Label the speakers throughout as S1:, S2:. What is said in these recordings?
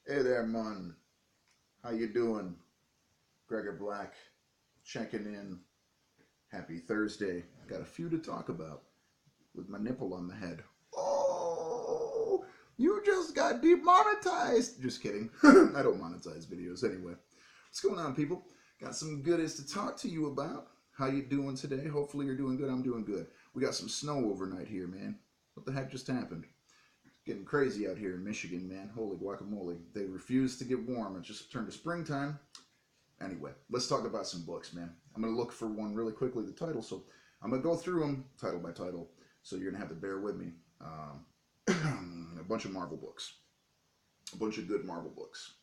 S1: Hey there, Mun. How you doing? Gregor Black, checking in. Happy Thursday. Got a few to talk about with my nipple on the head. Oh, you just got demonetized. Just kidding. I don't monetize videos anyway. What's going on, people? Got some goodies to talk to you about. How you doing today? Hopefully you're doing good. I'm doing good. We got some snow overnight here, man. What the heck just happened? Getting crazy out here in Michigan, man. Holy guacamole. They refuse to get warm. It just turned to springtime. Anyway, let's talk about some books, man. I'm going to look for one really quickly, the title. So I'm going to go through them title by title. So you're going to have to bear with me. A bunch of Marvel books. A bunch of good Marvel books.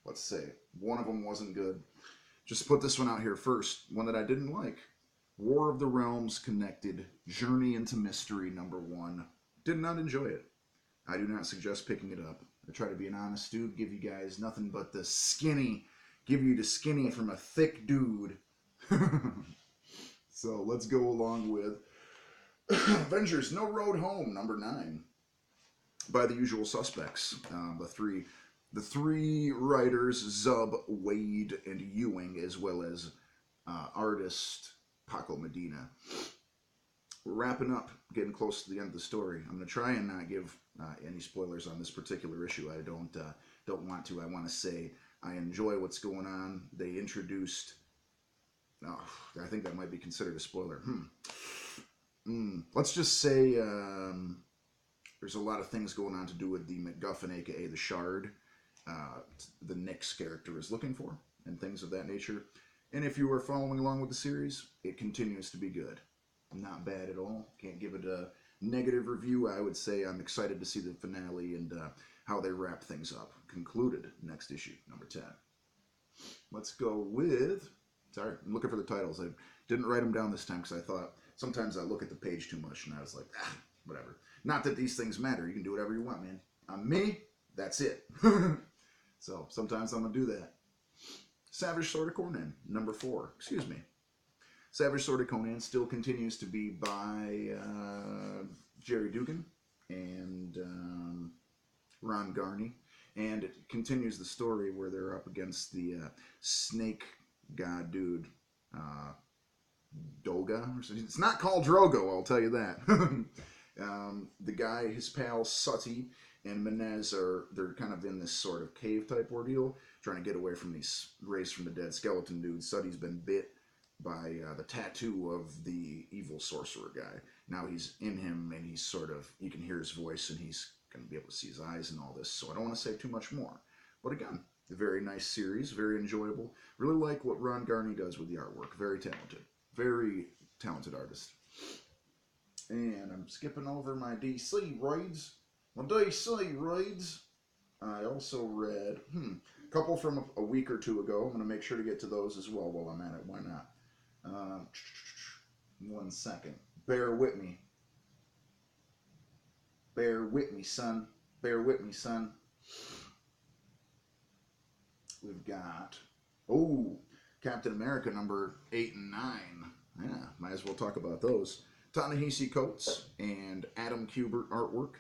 S1: Let's say one of them wasn't good. Just put this one out here first. One that I didn't like. War of the Realms Connected. Journey into Mystery, #1. Did not enjoy it. I do not suggest picking it up. I try to be an honest dude, give you guys nothing but the skinny, give you the skinny from a thick dude. So let's go along with Avengers No Road Home, #9, by the usual suspects. The three writers, Zub, Wade, and Ewing, as well as artist Paco Medina. We're wrapping up, getting close to the end of the story. I'm going to try and not give any spoilers on this particular issue. I don't want to. I want to say I enjoy what's going on. They introduced, I think that might be considered a spoiler. Let's just say there's a lot of things going on to do with the MacGuffin, aka the Shard, the Nyx character is looking for, and things of that nature. And if you are following along with the series, it continues to be good. Not bad at all. Can't give it a negative review. I would say I'm excited to see the finale and how they wrap things up. Concluded. Next issue, #10. Let's go with... Sorry, I'm looking for the titles. I didn't write them down this time because I thought sometimes I look at the page too much and I was like, whatever. Not that these things matter. You can do whatever you want, man. On me, that's it. So sometimes I'm going to do that. Savage Sword of Conan, #4. Excuse me. Savage Sword of Conan still continues to be by Jerry Dugan and Ron Garney. And it continues the story where they're up against the snake god dude, Doga. It's not called Drogo, I'll tell you that. The guy, his pal Sati and Menez, they're kind of in this sort of cave type ordeal, trying to get away from these raised from the dead skeleton dudes. Sati's been bit by the tattoo of the evil sorcerer guy. Now he's in him, and he's sort of, you can hear his voice, and he's going to be able to see his eyes and all this, so I don't want to say too much more. But again, a very nice series, very enjoyable. Really like what Ron Garney does with the artwork. Very talented artist. And I'm skipping over my DC reads. My DC reads, I also read, a couple from a week or two ago. I'm going to make sure to get to those as well while I'm at it. Why not? 1 second. Bear with me. Bear with me, son. Bear with me, son. We've got, Captain America #8 and 9. Yeah, might as well talk about those. Ta-Nehisi Coates and Adam Kubert artwork.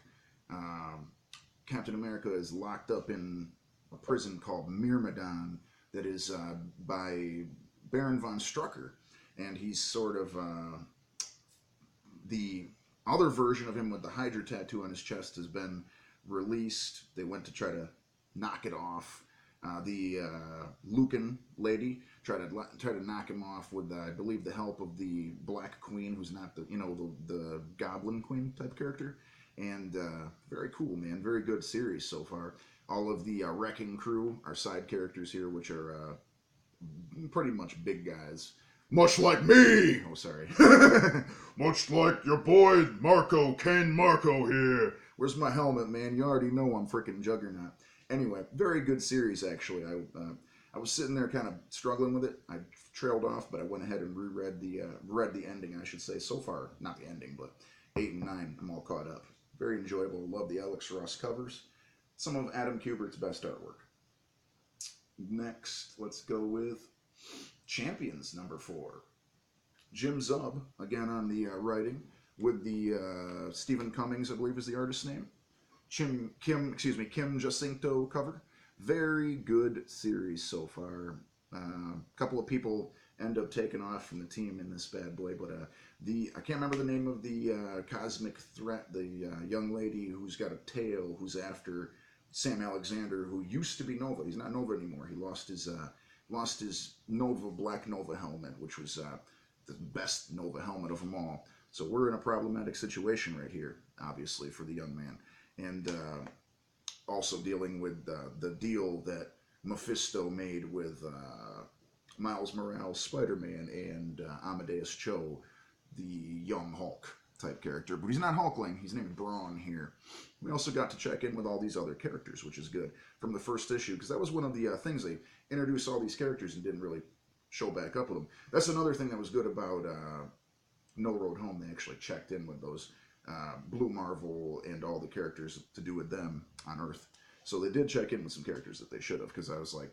S1: Captain America is locked up in a prison called Myrmidon that is by Baron von Strucker. And he's sort of the other version of him with the Hydra tattoo on his chest has been released. They went to try to knock it off. The Lucan lady tried to knock him off with, I believe, the help of the Black Queen, who's not the Goblin Queen type character. And very cool, man. Very good series so far. All of the Wrecking Crew are side characters here, which are pretty much big guys. Much like me! Oh, sorry. Much like your boy Ken Marco here. Where's my helmet, man? You already know I'm freaking Juggernaut. Anyway, very good series, actually. I was sitting there kind of struggling with it. I trailed off, but I went ahead and reread read the ending, I should say. So far, not the ending, but 8 and 9, I'm all caught up. Very enjoyable. Love the Alex Ross covers. Some of Adam Kubert's best artwork. Next, let's go with Champions #4. Jim Zub, again on the writing, with the Stephen Cummings, I believe is the artist's name. Kim Jacinto cover. Very good series so far. A couple of people end up taking off from the team in this bad boy, but I can't remember the name of the cosmic threat, the young lady who's got a tail, who's after Sam Alexander, who used to be Nova. He's not Nova anymore. He lost his Nova Black Nova helmet, which was the best Nova helmet of them all. So we're in a problematic situation right here, obviously, for the young man, and also dealing with the deal that Mephisto made with Miles Morales, Spider-Man, and Amadeus Cho, the young Hulk type character. But he's not Hulkling, he's named Brawn here. We also got to check in with all these other characters, which is good, from the first issue, because that was one of the things. They introduced all these characters and didn't really show back up with them. That's another thing that was good about No Road Home. They actually checked in with those Blue Marvel and all the characters to do with them on Earth. So they did check in with some characters that they should have, because I was like,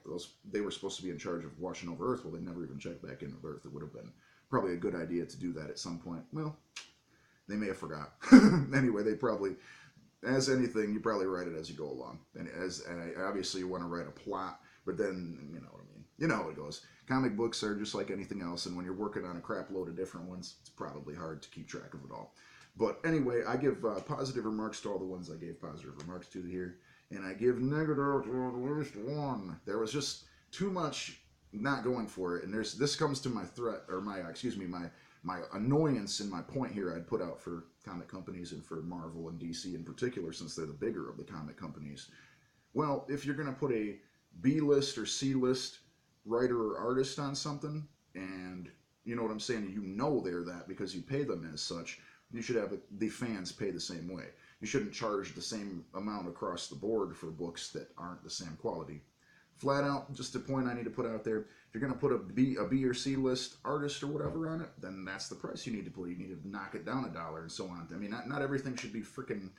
S1: they were supposed to be in charge of watching over Earth. Well, they never even checked back in with Earth. It would have been probably a good idea to do that at some point. Well, they may have forgot. Anyway, they probably, as anything, you probably write it as you go along. And obviously you want to write a plot, but then, you know what I mean. You know how it goes. Comic books are just like anything else, and when you're working on a crap load of different ones, it's probably hard to keep track of it all. But anyway, I give positive remarks to all the ones I gave positive remarks to here, and I give negative to at least one. There was just too much not going for it, and this comes to my threat, or my annoyance and my point here I'd put out for comic companies and for Marvel and DC in particular, since they're the bigger of the comic companies. Well, if you're going to put a B-list or C-list writer or artist on something, and you know what I'm saying, you know they're that because you pay them as such, you should have the fans pay the same way. You shouldn't charge the same amount across the board for books that aren't the same quality. Flat out, just a point I need to put out there. If you're going to put a B or C list artist or whatever on it, then that's the price you need to put. You need to knock it down $1 and so on. I mean, not everything should be freaking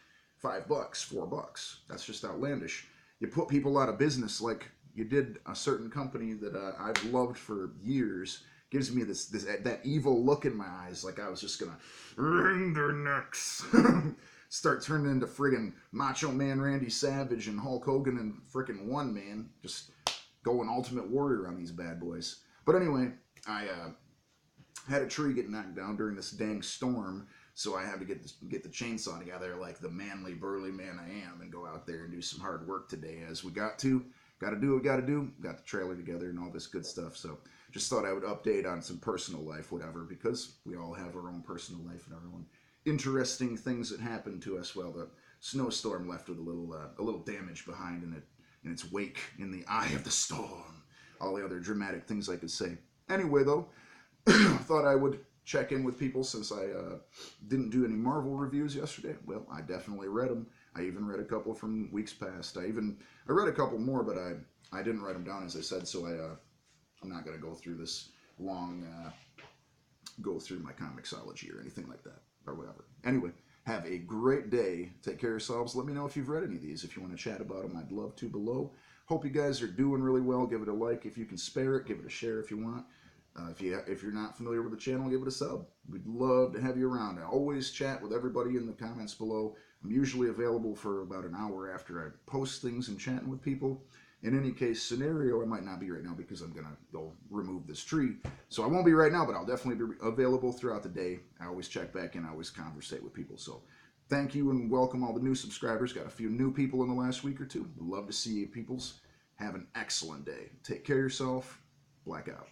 S1: $5, $4. That's just outlandish. You put people out of business like you did a certain company that I've loved for years. Gives me that evil look in my eyes, like I was just gonna wring their necks. Start turning into friggin' Macho Man Randy Savage and Hulk Hogan and frickin' one man, just going Ultimate Warrior on these bad boys. But anyway, I had a tree get knocked down during this dang storm, so I had to get the chainsaw together like the manly, burly man I am and go out there and do some hard work today, as we got to do what we got to do. Got the trailer together and all this good stuff, so just thought I would update on some personal life, whatever, because we all have our own personal life and our own interesting things that happen to us. Well, the snowstorm left with a little damage behind in its wake, in the eye of the storm. All the other dramatic things I could say. Anyway, though, thought I would check in with people since I didn't do any Marvel reviews yesterday. Well, I definitely read them. I even read a couple from weeks past. I read a couple more, but I didn't write them down, as I said, so I'm not going to go through this long, go through my comicsology or anything like that, or whatever. Anyway, have a great day. Take care of yourselves. Let me know if you've read any of these. If you want to chat about them, I'd love to below. Hope you guys are doing really well. Give it a like if you can spare it. Give it a share if you want. If you're not familiar with the channel, give it a sub. We'd love to have you around. I always chat with everybody in the comments below. I'm usually available for about an hour after I post things and chatting with people. In any case scenario, I might not be right now because I'm going to go remove this tree. So I won't be right now, but I'll definitely be available throughout the day. I always check back in. I always conversate with people. So thank you and welcome all the new subscribers. Got a few new people in the last week or two. Love to see you peoples. Have an excellent day. Take care of yourself. Black out.